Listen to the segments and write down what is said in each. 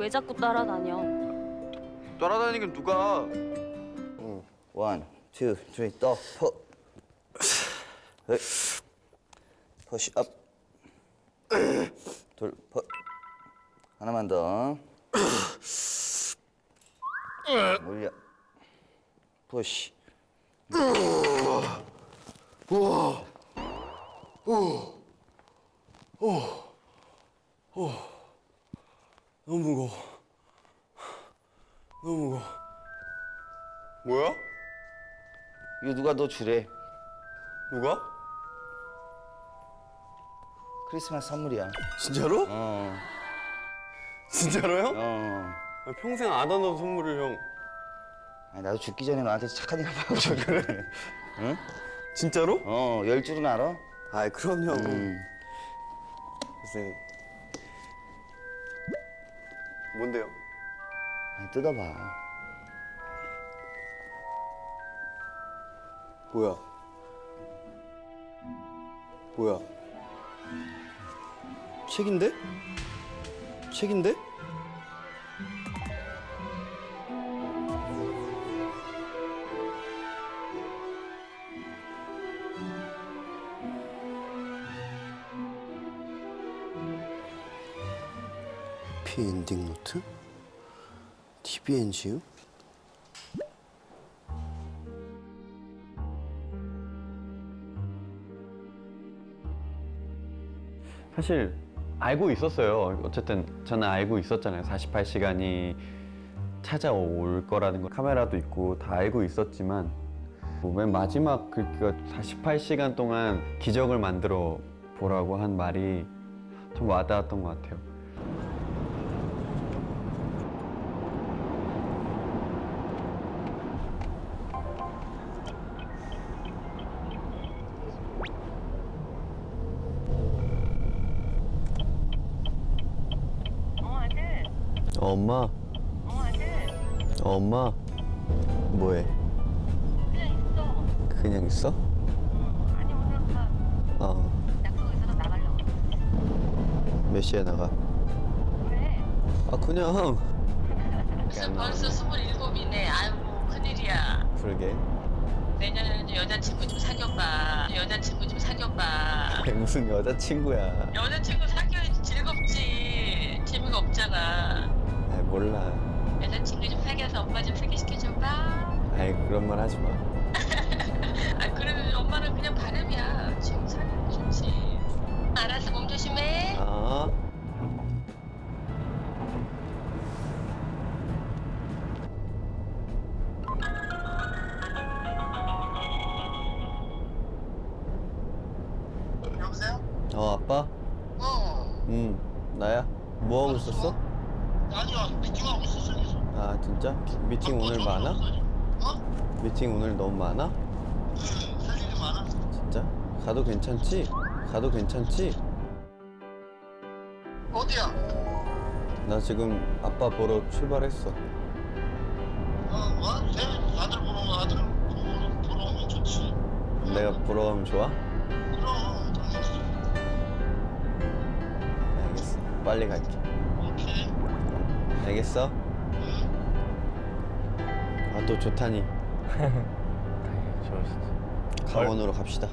왜 자꾸 따라다녀? 따라다니긴 누가? 원, 투, 쓰리, 또 포. 푸시 업. 둘, 포. 하나만 더. 올려. 푸시. 너무 무거워. 너무 무거워. 뭐야? 이거 누가 너 주래? 누가? 크리스마스 선물이야. 진짜로? 어. 진짜로요? 어. 평생 안 하던 선물을 형. 아니, 나도 죽기 전에 너한테 착한 일 한번 하고 싶거든. 응? 진짜로? 어, 10줄은 알아? 아이 그럼요. 음. 선생님. 뭔데요? 아니, 뜯어봐. 뭐야? 뭐야? 책인데? 책인데? 해피 엔딩 노트? TVNGU? 사실 알고 있었어요. 어쨌든 저는 알고 있었잖아요. 48시간이 찾아올 거라는 거. 카메라도 있고 다 알고 있었지만 맨 마지막 그 48시간 동안 기적을 만들어 보라고 한 말이 좀 와닿았던 것 같아요. 엄마. 엄마. 뭐해? 그냥 있어. 그냥 있어? 아니 오늘 막 어. 약속 있어서 나가려고. 몇 시에 나가? 왜? 아 그냥. 벌써 27이네. 아이고 큰일이야. 그러게. 내년에는 여자친구 좀 사귀어봐. 여자친구 좀 사귀어봐. 무슨 여자친구야. 여자친구 사귀어야지 즐겁지. 재미가 없잖아. 아이 몰라. 여자친구 좀 사귀어서 엄마 좀 소개시켜줘봐. 아이 그런 말 하지 마. 아 그러면 엄마는 그냥 바람이야. 지금 사귀는 게 좋지. 알았어 몸 조심해. 아. 여보세요? 아빠? 응. 나야. 뭐 하고 있었어? 아니야, 미팅하고 있었어, 여기서. 아 진짜? 미팅 오늘 많아? 어? 미팅 오늘 너무 많아? 할 일이 많아. 진짜? 가도 괜찮지? 가도 괜찮지? 어디야? 나 지금 아빠 보러 출발했어. 뭐? 아들 보러 오면 아들 보러 오면 좋지. 내가 보러 오면 좋아? 그럼, 당연히. 알겠어. 빨리 갈게. 오케이. 알겠어? 아 또 좋다니. 강원으로 갑시다.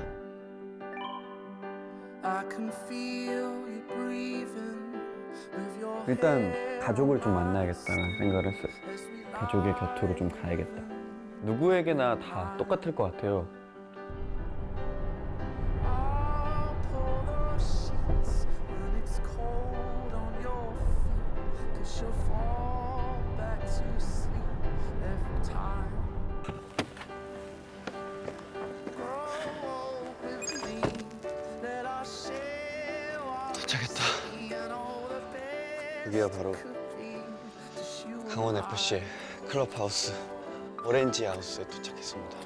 일단 가족을 좀 만나야겠다는 생각을 했어요. 가족의 곁으로 좀 가야겠다. 누구에게나 다 똑같을 것 같아요. 도착했다. 여기가 바로 강원FC의 클럽하우스 오렌지 하우스에 도착했습니다.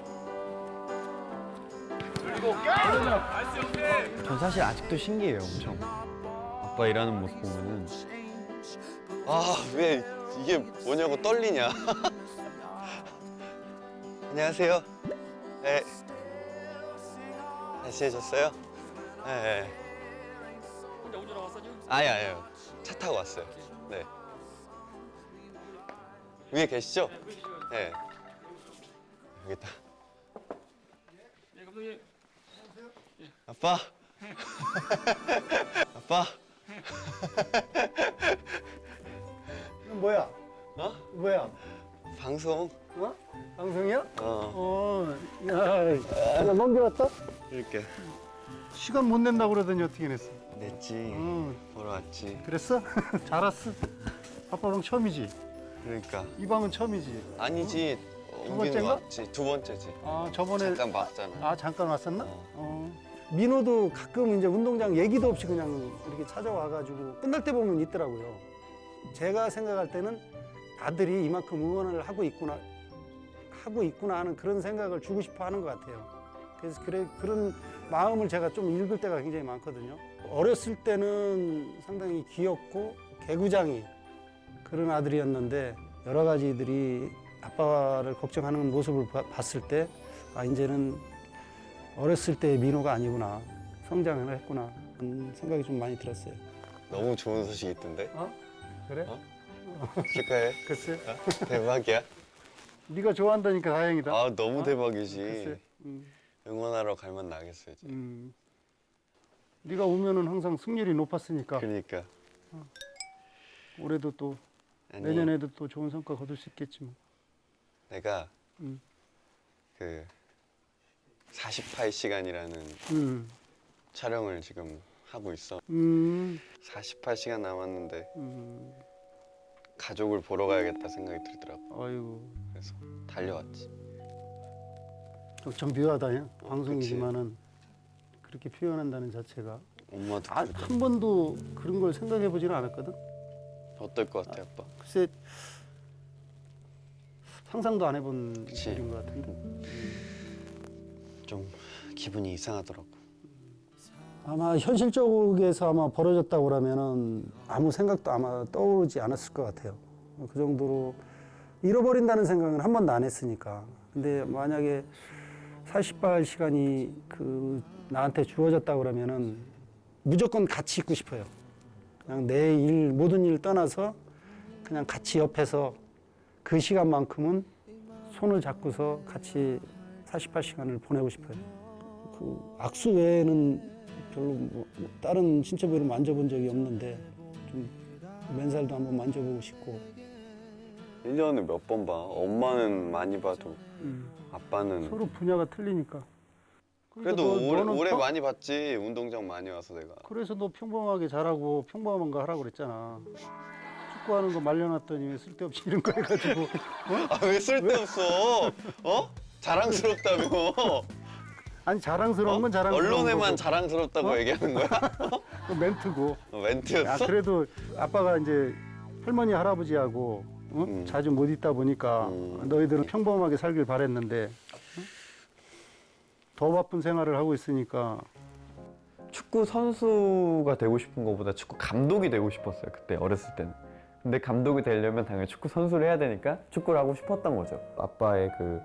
전 사실 아직도 신기해요, 엄청. 아빠 일하는 모습 보면은 아, 왜 이게 뭐냐고 떨리냐. 안녕하세요. 네. 잘 지내셨어요? 네. 혼자 운전하고 왔어 지금? 아예 차 타고 왔어요. 네. 위에 계시죠? 네. 여기 있다. 아빠. 아빠. 이건 뭐야? 어? 뭐야? 방송. 어? 방송이야? 어. 야, 나 넘겨왔다? 이렇게 시간 못 낸다고 그러더니 어떻게 냈어? 냈지. 응. 보러 왔지. 그랬어? 잘 왔어. 아빠 방 처음이지? 그러니까. 이 방은 처음이지? 아니지. 옮기는 번째인가? 거 왔지. 두 번째지. 아, 저번에. 잠깐 봤잖아. 아, 잠깐 왔었나? 어. 민호도 가끔 이제 운동장 얘기도 없이 그냥 이렇게 찾아와가지고 끝날 때 보면 있더라고요. 제가 생각할 때는 아들이 이만큼 응원을 하고 있구나 하는 그런 생각을 주고 싶어 하는 것 같아요. 그래서 그런 마음을 제가 좀 읽을 때가 굉장히 많거든요. 어렸을 때는 상당히 귀엽고 개구장이 그런 아들이었는데 여러 가지들이 아빠를 걱정하는 모습을 봤을 때 아, 이제는 어렸을 때의 민호가 아니구나, 성장을 했구나 하는 생각이 좀 많이 들었어요. 너무 좋은 소식이 있던데. 어? 그래? 어? 축하해. 글쎄. 대박이야. 네가 좋아한다니까 다행이다. 아 너무 어? 대박이지. 글쎄. 응원하러 갈만 나겠어 이제. 네가 오면은 항상 승률이 높았으니까 그러니까. 올해도 또 아니, 내년에도 또 좋은 성과 거둘 수 있겠지 뭐. 내가 음. 그 48시간이라는 음. 촬영을 지금 하고 있어. 음. 48시간 남았는데 음. 가족을 보러 가야겠다 생각이 들더라고. 아이고. 그래서 달려왔지. 좀 묘하다. 방송이지만은 그렇게 표현한다는 자체가 엄마도 한 번도 그런 걸 생각해 보지는 않았거든. 어떨 것 같아 아빠? 글쎄 상상도 안 해본 그치. 일인 것 같은데. 좀 기분이 이상하더라고. 아마 현실 쪽에서 아마 벌어졌다고 그러면은 아무 생각도 아마 떠오르지 않았을 것 같아요. 그 정도로 잃어버린다는 생각은 한 번도 안 했으니까. 근데 만약에 48시간이 그 나한테 주어졌다 그러면은 무조건 같이 있고 싶어요. 그냥 내 일, 모든 일 떠나서 그냥 같이 옆에서 그 시간만큼은 손을 잡고서 같이 48시간을 보내고 싶어요. 그 악수 외에는 별로 뭐 다른 신체 부위를 만져본 적이 없는데 좀 맨살도 한번 만져보고 싶고. 1년에 몇 번 봐. 엄마는 많이 봐도 아빠는 서로 분야가 틀리니까. 그러니까 그래도 너는 올해 많이 봤지. 운동장 많이 와서 내가. 그래서 너 평범하게 잘하고 평범한 거 하라고 그랬잖아. 축구하는 거 말려놨더니 왜 쓸데없이 이런 거 해가지고. 아 왜 쓸데없어? 어? 자랑스럽다며. 아니 자랑스러운 건 자랑스러운 언론에만 거고. 자랑스럽다고 얘기하는 거야? 그 멘트고. 멘트였어? 야, 그래도 아빠가 이제 할머니 할아버지하고 자주 못 있다 보니까 너희들은 평범하게 살길 바랬는데 더 바쁜 생활을 하고 있으니까. 축구 선수가 되고 싶은 것보다 축구 감독이 되고 싶었어요. 그때 어렸을 때는. 근데 감독이 되려면 당연히 축구 선수를 해야 되니까 축구를 하고 싶었던 거죠. 아빠의 그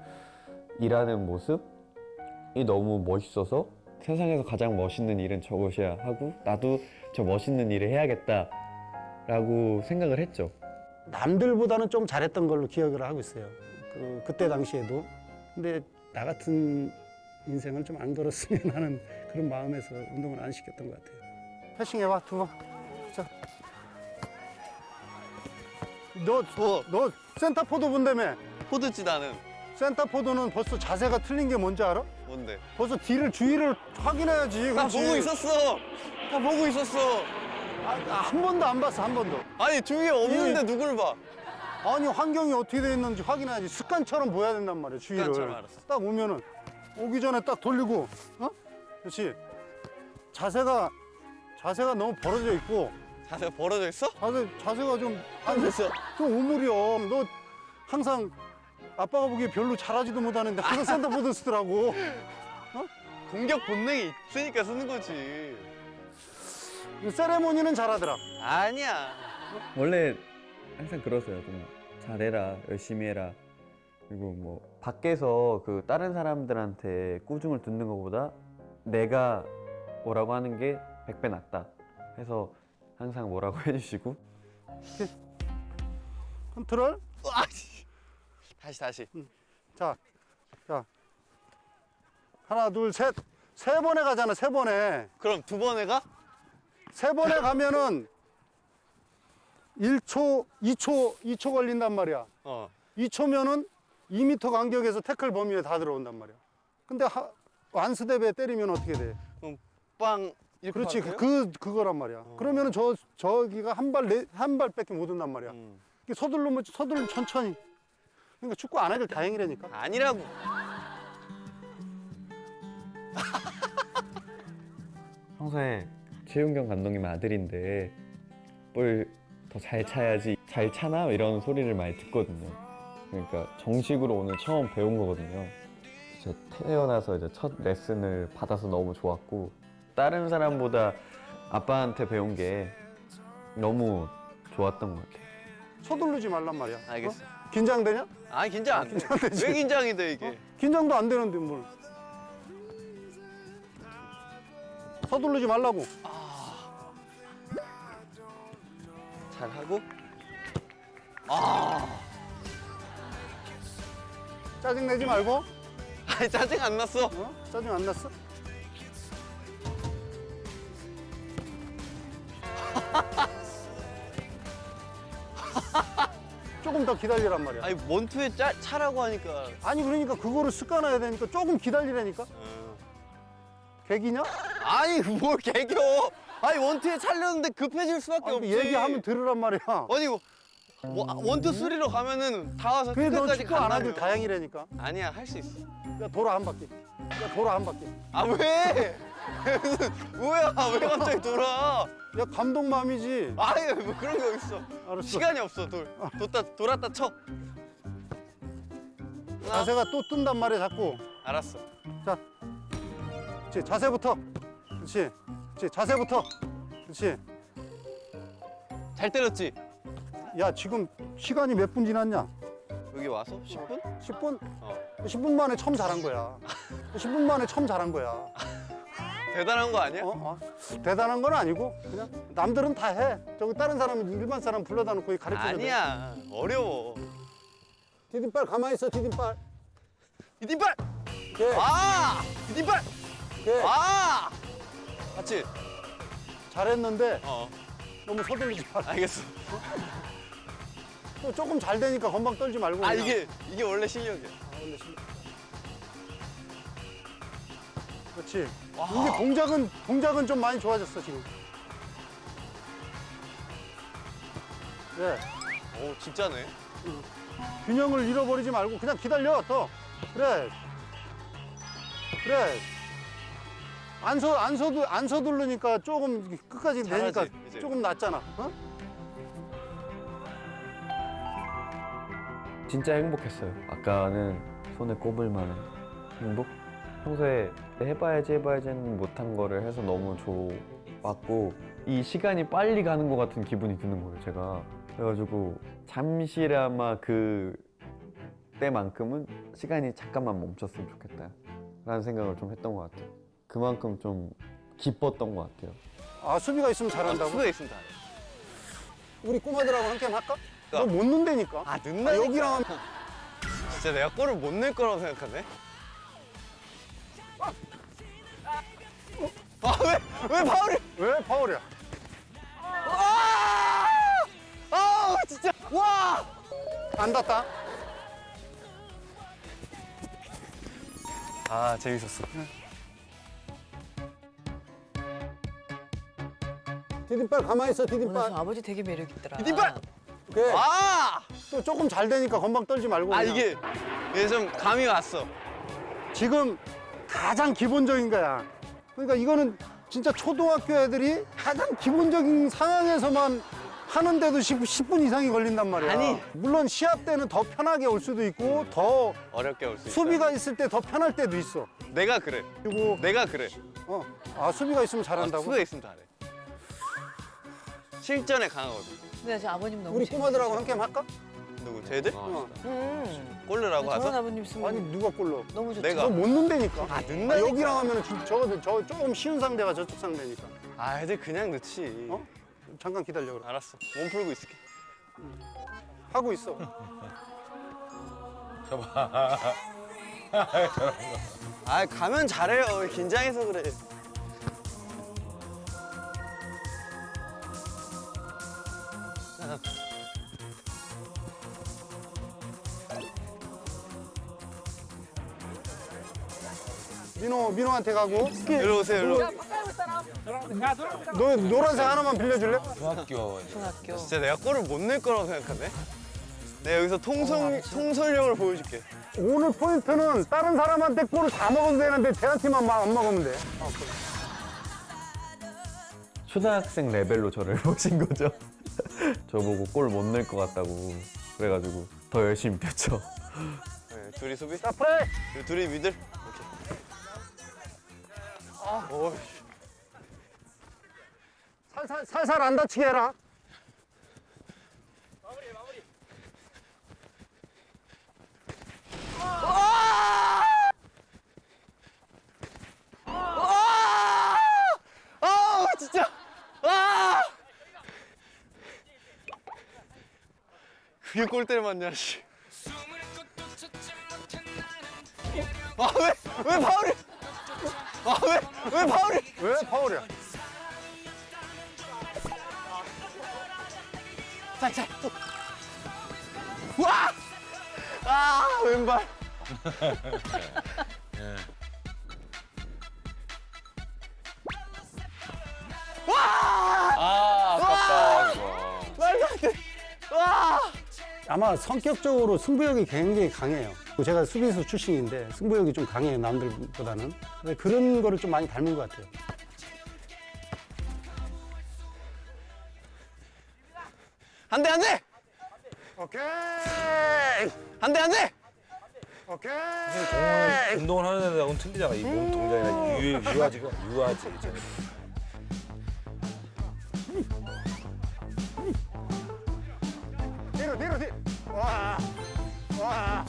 일하는 모습이 너무 멋있어서 세상에서 가장 멋있는 일은 저것이야 하고 나도 저 멋있는 일을 해야겠다라고 생각을 했죠. 남들보다는 좀 잘했던 걸로 기억을 하고 있어요. 그때 당시에도. 근데 나 같은 인생을 좀 안 걸었으면 하는 그런 마음에서 운동을 안 시켰던 것 같아요. 패싱해봐, 두 번. 자. 너 센터포드 본다며? 포드지 나는. 센터포드는 벌써 자세가 틀린 게 뭔지 알아? 뭔데? 벌써 뒤를, 주위를 확인해야지. 나 그렇지? 보고 있었어. 나 보고 있었어. 한 번도 안 봤어, 한 번도. 아니 주위에 없는데 누구를 봐? 아니, 환경이 어떻게 돼 있는지 확인해야지. 습관처럼 보여야 된단 말이야, 주위를. 습관처럼, 알았어. 딱 오면은, 오기 전에 딱 돌리고, 어? 그렇지. 자세가 너무 벌어져 있고, 자세가 벌어져 있어? 자세가 좀, 안 됐어. 좀 오므려. 너 항상 아빠가 보기에 별로 잘하지도 못하는데 항상 센터포드 쓰더라고. 공격 본능이 있으니까 쓰는 거지. 세레모니는 잘하더라. 아니야. 원래 항상 그러세요. 좀 잘해라, 열심히 해라. 그리고 뭐 밖에서 그 다른 사람들한테 꾸중을 듣는 것보다 내가 뭐라고 하는 게 100배 낫다 해서 항상 뭐라고 해주시고. 컨트롤. 다시. 자, 하나, 둘, 셋. 세 번에 가잖아, 세 번에. 그럼 두 번에 가? 세 번에 가면은 1초, 2초 걸린단 말이야. 2초면은 2m 간격에서 태클 범위에 다 들어온단 말이야. 근데 완스텝에 때리면 어떻게 돼? 그럼 빵 이렇게 그렇지, 가는 거예요? 그거란 말이야. 그러면은 저기가 한 발밖에 못 온단 말이야. 이게 서두르면 천천히. 그러니까 축구 안 하길 다행이라니까. 아니라고. 평소에 최윤경 감독님 아들인데 볼 더 잘 차야지 잘 차나 이런 소리를 많이 듣거든요. 그러니까 정식으로 오늘 처음 배운 거거든요. 제 태어나서 이제 첫 레슨을 받아서 너무 좋았고 다른 사람보다 아빠한테 배운 게 너무 좋았던 것 같아요. 서두르지 말란 말이야. 알겠어. 어? 긴장되냐? 아니 긴장 안 돼. 긴장되지. 왜 긴장이 돼 이게? 긴장도 안 되는데 뭘. 서두르지 말라고. 잘 하고. 짜증내지 말고. 아니 짜증 안 났어. 어? 짜증 안 났어? 조금 더 기다리란 말이야. 아니 원투에 차라고 하니까. 아니 그러니까 그거를 습관화해야 되니까 조금 기다리라니까. 개기냐? 아니 뭘 개겨? 아니 원투에 차려는데 급해질 수밖에 아니, 없지. 얘기하면 들으란 말이야. 아니 원투 쓰리로 가면은 다 와서 그래 넌 끝까지 축구 안 하길 간다며. 다행이라니까. 아니야 할 수 있어. 야 돌아 한 바퀴. 야 돌아 한 바퀴. 아 왜? 뭐야 왜 갑자기 돌아? 야 감독 마음이지. 아니 뭐 그런 게 어딨어. 알았어. 시간이 없어 돌았다 쳐. 자세가 또 뜬단 말이야 자꾸. 알았어. 자, 그렇지 자세부터. 그렇지. 그렇지 자세부터. 그렇지. 잘 때렸지? 야 지금 시간이 몇 분 지났냐? 여기 와서 10분? 10분? 어. 10분 만에 처음 잘한 거야. 10분 만에 처음 잘한 거야. 대단한 거 아니야? 대단한 건 아니고 그냥 남들은 다 해. 저기 다른 사람은 일반 사람 불러다 놓고 가르치는데. 아니야 어려워. 디딤발 가만히 있어 디딤발. 디딤발! 오케이. 디딤발! 오케이. 맞지? 잘했는데 어 너무 서둘리지 마. 알겠어. 또 조금 잘 되니까 건방 떨지 말고. 그냥. 이게 원래 실력이야. 원래 그렇지. 이게 동작은 좀 많이 좋아졌어 지금. 예. 오 진짜네. 균형을 잃어버리지 말고 그냥 기다려 더. 그래. 안 서두르니까 조금 끝까지 잘하지, 되니까 이제. 조금 낫잖아. 어? 진짜 행복했어요. 아까는 손에 꼽을 만한 행복? 평소에 해봐야지는 못한 거를 해서 너무 좋았고 이 시간이 빨리 가는 것 같은 기분이 드는 거예요, 제가. 그래가지고 잠시나마 그 때만큼은 시간이 잠깐만 멈췄으면 좋겠다 라는 생각을 좀 했던 것 같아요. 그만큼 좀 기뻤던 것 같아요. 아 수비가 있으면 잘한다고? 수가 있으면 다 해. 우리 꼬마들하고 한 게임 할까? 야. 너 못 넣는다니까. 늦나? 여기랑 하면 진짜 내가 골을 못 낼 거라고 생각하네. 왜 파울이? 왜 파울이야? 진짜 와! 안 닿다. 재밌었어. 디딤발 가만히 있어 오늘 디딤발. 저 아버지 되게 매력 있더라. 디딤발! 오케이. 아! 또 조금 잘 되니까 건방 떨지 말고. 그냥. 이게 좀 감이 왔어. 지금 가장 기본적인 거야. 그러니까 이거는 진짜 초등학교 애들이 가장 기본적인 상황에서만 하는데도 10분 이상이 걸린단 말이야. 아니. 물론 시합 때는 더 편하게 올 수도 있고 더 어렵게 올 수 있어. 수비가 있을 때 더 편할 때도 있어. 내가 그래. 그리고 수비가 있으면 잘한다고? 수가 있으면 잘해. 실전에 강하거든. 근데 저 아버님 너무 우리 재밌으셔. 꼬마들하고 한 게임 할까? 누구? 쟤들? 저런 꼴르라고 하자. 아버님 있으면 아니 누가 골로? 너무 좋죠. 내가. 너 못 넣는다니까. 넣는다니까. 여기랑 하면 저 조금 쉬운 상대가 저쪽 상대니까. 애들 그냥 넣지. 어? 잠깐 기다려 그래. 알았어. 몸 풀고 있을게. 하고 있어. 아 가면 잘해요. 긴장해서 그래. 민호한테 가고. 일로 오세요. 일로. 너 노란색 하나만 빌려줄래? 중학교. 진짜 내가 골을 못 낼 거라고 생각하네. 내가 여기서 통솔력을 보여줄게. 오늘 포인트는 다른 사람한테 골을 다 먹어도 되는데 쟤한테만 막 안 먹으면 돼. 초등학생 레벨로 저를 보신 거죠. 저보고 골 못 낼 것 같다고 그래가지고 더 열심히 뛰었죠. 네, 둘이 수비. 자, 플레이! 둘이 미들. 오케이. 살살 안 다치게 해라. 진짜. 아! 그게 골대를 맞냐, 씨. 아, 왜 파울이? 아, 왜 파울이? 왜 파울이야? 자. 와! 아, 왼발. 아깝다 이거. 말도 안 돼. 와! 아마 성격적으로 승부욕이 굉장히 강해요. 제가 수비수 출신인데 승부욕이 좀 강해요, 남들보다는. 근데 그런 거를 좀 많이 닮은 것 같아요. 안 돼, 안 돼! 오케이! 안 돼, 안 돼! 오케이! 운동을 하는 애들하고는 틀리잖아. 이 몸 동작이나 유아지가 유아지. 뒤로. 와! 와!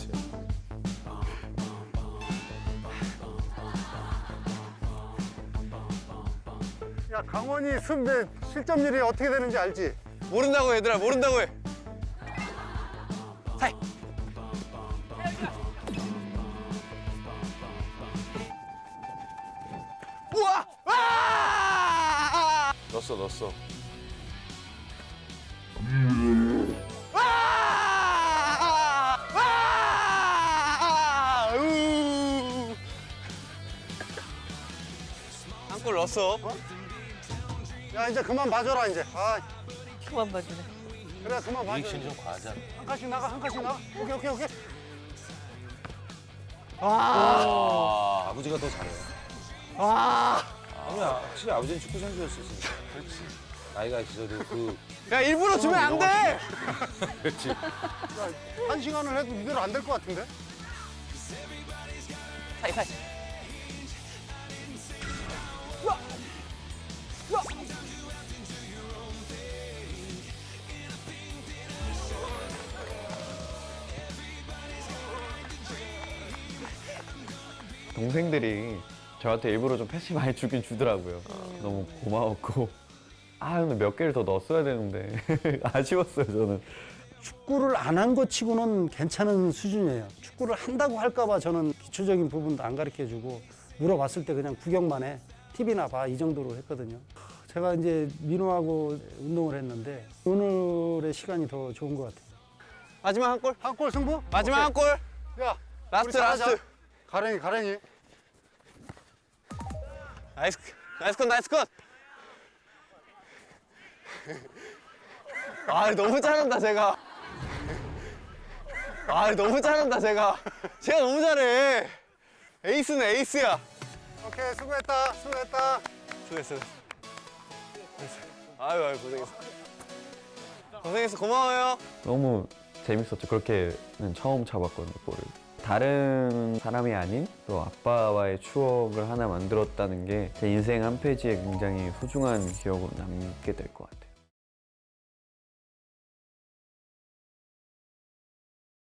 야, 강원이 승배 실점률이 어떻게 되는지 알지? 모른다고 얘들아, 모른다고 해. 하이. 우와! 와! 넣었어. 한 골 넣었어. 야, 이제 그만 봐줘라, 이제. 아, 그만 봐주네. 그래, 그만 봐줘. 리액션 좀 과하잖아. 한 칸씩 나가. 오케이. 아버지가 더 잘해. 아니야, 확실히 아버지는 축구 선수였었으니까. 그렇지. 나이가 있어도 야, 일부러 주면 안 돼! 그렇지. 한 시간을 해도 이대로 안 될 것 같은데? 하이. 동생들이 저한테 일부러 좀 패스 많이 주긴 주더라고요. 너무 고마웠고. 근데 몇 개를 더 넣었어야 되는데 아쉬웠어요, 저는. 축구를 안 한 것 치고는 괜찮은 수준이에요. 축구를 한다고 할까봐 저는 기초적인 부분도 안 가르쳐주고 물어봤을 때 그냥 구경만 해. TV나 봐. 이 정도로 했거든요. 제가 이제 민호하고 운동을 했는데 오늘의 시간이 더 좋은 것 같아요. 마지막 한 골. 한 골 승부? 마지막 한 골. 야, 라스트, 우리 잘하자. 라스트. 가랭이. 나이스 컷. 아, 너무 잘한다, 제가. 제가 너무 잘해. 에이스는 에이스야. 오케이, 수고했다. 수고했어. 아유, 고생했어. 고마워요. 너무 재밌었죠. 그렇게는 처음 잡았거든요, 볼을. 다른 사람이 아닌 또 아빠와의 추억을 하나 만들었다는 게 제 인생 한 페이지에 굉장히 소중한 기억으로 남게 될 것 같아요.